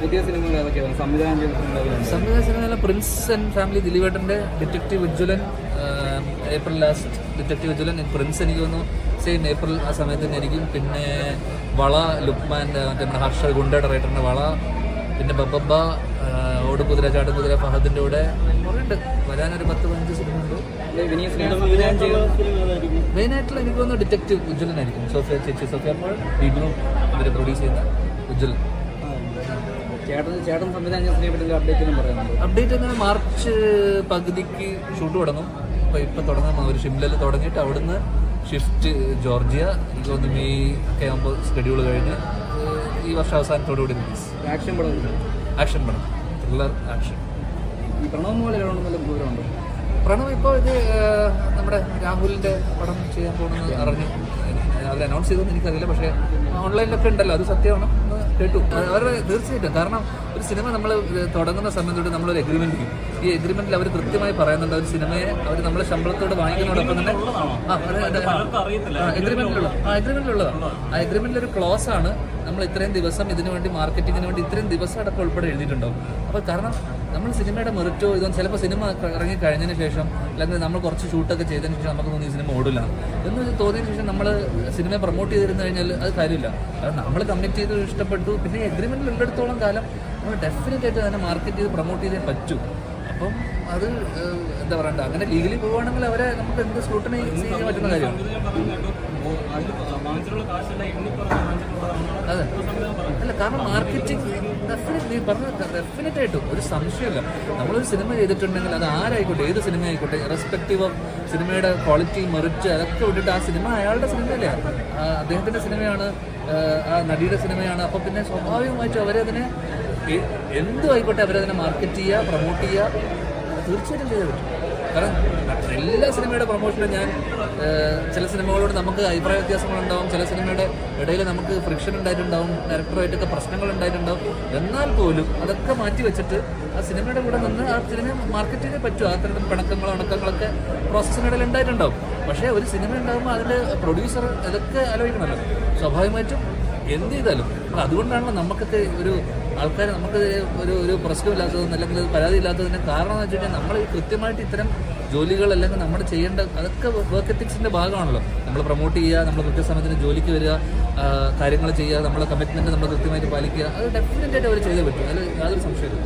പുതിയ സിനിമകൾ ഏതൊക്കെയാണ് സംവിധാനം ചെയ്തിട്ടുണ്ടാവുക? സംവിധാന സിനിമയിലെ പ്രിൻസ് ആൻഡ് ഫാമിലി ദിലീപേട്ടൻ്റെ detective Ujjwalan, April last detective Ujjwalan. Prince എനിക്ക് തോന്നുന്നു സെയിം ഏപ്രിൽ ആ സമയത്ത് തന്നെ ആയിരിക്കും. പിന്നെ വള ലുക്മാൻ്റെ നമ്മുടെ ഹർഷ ഗുണ്ടയുടെ റൈറ്ററിൻ്റെ വള, പിന്നെ ബബ്ബ, ഓടുകുതിര ചാടുകുതിര ഫഹദിൻ്റെ കൂടെ കുറേയുണ്ട്. വരാനൊരു 10-15 സിനിമ ഉണ്ട്. മെയിനായിട്ടുള്ള എനിക്ക് തോന്നുന്നു ഡിറ്റക്റ്റീവ് ഉജ്ജ്വലനായിരിക്കും. സോഫിയ ചേച്ചി, സോഫിയ പോൾ, ബിനു ഇവർ പ്രൊഡ്യൂസ് ചെയ്യുന്ന ഉജ്ജ്വലൻ. ചേട്ടൻ സംവിധാനം ചെയ്യപ്പെട്ട അപ്ഡേറ്റ് എന്നാൽ മാർച്ച് പകുതിക്ക് ഷൂട്ട് തുടങ്ങും. അപ്പോൾ ഇപ്പം തുടങ്ങാൻ ഒരു ഷിംലയിൽ തുടങ്ങിയിട്ട് അവിടുന്ന് ഷിഫ്റ്റ് ജോർജിയ. എനിക്ക് തോന്നുന്നു മെയ് ഒക്കെ ആകുമ്പോൾ ഷെഡ്യൂൾ കഴിഞ്ഞ് ഈ വർഷം അവസാനത്തോടുകൂടി റിലീസ്. ആക്ഷൻ പടം, ത്രില്ലർ ആക്ഷൻ. ഈ പ്രണവ് പോലെ ദൂരമുണ്ട്. പ്രണവ് ഇപ്പോൾ ഇത് നമ്മുടെ രാഹുലിൻ്റെ പടം ചെയ്യാൻ പോകുന്നത് അറിഞ്ഞു. അവർ അനൗൺസ് ചെയ്തെന്ന് എനിക്കറിയില്ല, പക്ഷേ ഓൺലൈനിലൊക്കെ ഉണ്ടല്ലോ, അത് സത്യമാണ് കേട്ടു. അവരുടെ തീർച്ചയായിട്ടും, കാരണം ഒരു സിനിമ നമ്മൾ തുടങ്ങുന്ന സമയത്തോട്ട് നമ്മളൊരു എഗ്രിമെൻറ്റ് ചെയ്യും. ഈ എഗ്രിമെൻറ്റിൽ അവർ കൃത്യമായി പറയുന്നുണ്ട് ഒരു സിനിമയെ അവർ നമ്മളെ ശമ്പളത്തോട് വാങ്ങിക്കുന്നതോടൊപ്പം തന്നെ എഗ്രിമെൻറ്റിലുള്ളതാണ്. ആ എഗ്രിമെൻറ്റിലൊരു ക്ലോസ് ആണ് നമ്മൾ ഇത്രയും ദിവസം ഇതിനു വേണ്ടി മാർക്കറ്റിങ്ങിന് വേണ്ടി ഇത്രയും ദിവസം അടക്കം ഉൾപ്പെടെ എഴുതിയിട്ടുണ്ടാവും. അപ്പോൾ കാരണം നമ്മൾ സിനിമയുടെ മെറിറ്റോ ഇതൊന്നും ചിലപ്പോൾ സിനിമ ഇറങ്ങി കഴിഞ്ഞതിന് ശേഷം അല്ലെങ്കിൽ നമ്മൾ കുറച്ച് ഷൂട്ടൊക്കെ ചെയ്തതിന് ശേഷം നമുക്ക് തോന്നി ഈ സിനിമ ഓടില്ല എന്ന് തോന്നിയതിന് ശേഷം നമ്മൾ സിനിമയെ പ്രൊമോട്ട് ചെയ്തിരുന്നു കഴിഞ്ഞാൽ അത് കാര്യമില്ല. കാരണം നമ്മൾ കമ്മിറ്റ് ചെയ്ത് ഇഷ്ടപ്പെട്ടു, പിന്നെ എഗ്രിമെൻറ്റിൽ ഉള്ളിടത്തോളം കാലം നമ്മൾ ഡെഫിനറ്റ് ആയിട്ട് തന്നെ മാർക്കറ്റ് ചെയ്ത് പ്രൊമോട്ട് ചെയ്തേ പറ്റൂ. അപ്പം അത് എന്താ പറയണ്ട, അങ്ങനെ ലീഗലി പോവുകയാണെങ്കിൽ അവരെ നമുക്ക് എന്ത് സ്ക്രൂട്ടണി ചെയ്യാൻ പറ്റുന്ന കാര്യമാണ്. അതെ, അല്ല കാരണം മാർക്കറ്റിംഗ് ഡെഫിനറ്റ് ആയിട്ടും ഒരു സംശയമില്ല. നമ്മളൊരു സിനിമ ചെയ്തിട്ടുണ്ടെങ്കിൽ അത് ആരായിക്കോട്ടെ, ഏത് സിനിമ ആയിക്കോട്ടെ, റെസ്പെക്റ്റീവ് ഓഫ് സിനിമയുടെ ക്വാളിറ്റി, മെറിറ്റ് അതൊക്കെ വിട്ടിട്ട് ആ സിനിമ അയാളുടെ സിനിമയല്ലേ, അദ്ദേഹത്തിൻ്റെ സിനിമയാണ്, ആ നടിയുടെ സിനിമയാണ്. അപ്പോൾ പിന്നെ സ്വാഭാവികമായിട്ടും അവരതിനെ എന്തും ആയിക്കോട്ടെ അവരതിനെ മാർക്കറ്റ് ചെയ്യുക, പ്രൊമോട്ട് ചെയ്യുക, തീർച്ചയായിട്ടും ചെയ്തേ പറ്റും. കാരണം എല്ലാ സിനിമയുടെ പ്രൊമോഷനും ഞാൻ ചില സിനിമകളോട് നമുക്ക് അഭിപ്രായ വ്യത്യാസങ്ങളുണ്ടാവും, ചില സിനിമയുടെ ഇടയിൽ നമുക്ക് ഫ്രിക്ഷൻ ഉണ്ടായിട്ടുണ്ടാവും, ഡയറക്ടറുമായിട്ടൊക്കെ പ്രശ്നങ്ങൾ ഉണ്ടായിട്ടുണ്ടാവും. എന്നാൽ പോലും അതൊക്കെ മാറ്റി വെച്ചിട്ട് ആ സിനിമയുടെ കൂടെ നിന്ന് ആ സിനിമ മാർക്കറ്റ് ചെയ്തേ പറ്റും. ആ തരം പിണക്കങ്ങളൊക്കെ പ്രോസസ്സിനിടയിൽ ഉണ്ടായിട്ടുണ്ടാവും. പക്ഷേ ഒരു സിനിമ ഉണ്ടാകുമ്പോൾ അതിൻ്റെ പ്രൊഡ്യൂസർ ഇതൊക്കെ ആലോചിക്കണമല്ലോ. സ്വാഭാവികമായിട്ടും എന്ത് ചെയ്താലും അതുകൊണ്ടാണല്ലോ നമുക്കൊക്കെ ഒരു ആൾക്കാർ നമുക്ക് ഒരു പ്രശ്നമില്ലാത്തതെന്ന് അല്ലെങ്കിൽ പരാതി ഇല്ലാത്തതിന് കാരണം എന്ന് വെച്ച് കഴിഞ്ഞാൽ നമ്മൾ ഈ കൃത്യമായിട്ട് ഇത്തരം ജോലികൾ അല്ലെങ്കിൽ നമ്മൾ ചെയ്യേണ്ട അതൊക്കെ വർക്ക് എത്തിക്സിൻ്റെ ഭാഗമാണല്ലോ. നമ്മൾ പ്രൊമോട്ട് ചെയ്യുക, നമ്മൾ കൃത്യസമയത്തിന് ജോലിക്ക് വരിക, കാര്യങ്ങൾ ചെയ്യുക, നമ്മളെ കമ്മിറ്റ്മെൻറ്റ് നമ്മൾ കൃത്യമായിട്ട് പാലിക്കുക, അത് ഡെഫിനറ്റായിട്ട് അവർ ചെയ്തേ പറ്റും. അതിൽ യാതൊരു സംശയമില്ല.